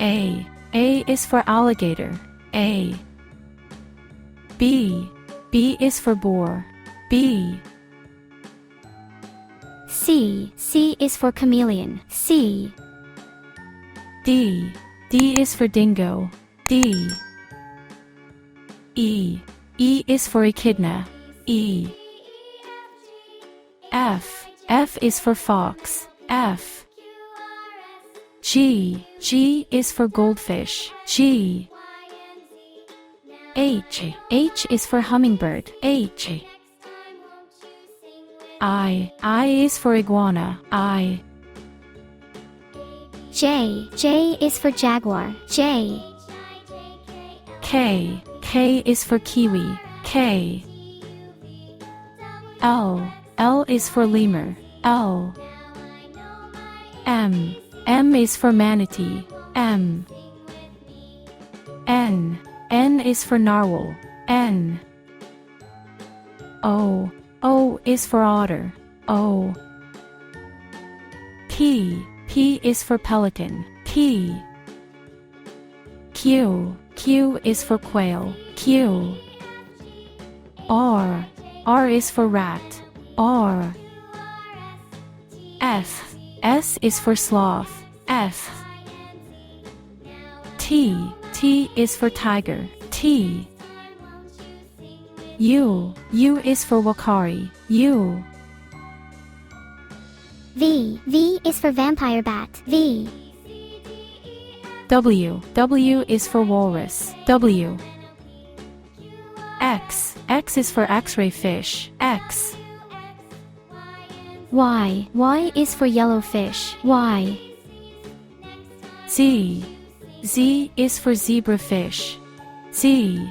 A is for alligator. A. B is for boar. B. C is for chameleon. C. D is for dingo. D. E is for echidna. E. F is for fox. F. G is for goldfish. G. H is for hummingbird. H. I is for iguana. I. J is for jaguar. J. K is for kiwi. K. L is for lemur. L. M is for manatee. M. N is for narwhal. N. O is for otter. O. P is for pelican. P. Q is for quail. Q. R is for rat. R. S is for sloth. F. T is for tiger. T. U is for wakari. U. V is for vampire bat. V. W is for walrus. W. X is for X-ray fish. X. Y is for yellowfish. Y. Z is for zebrafish. Z.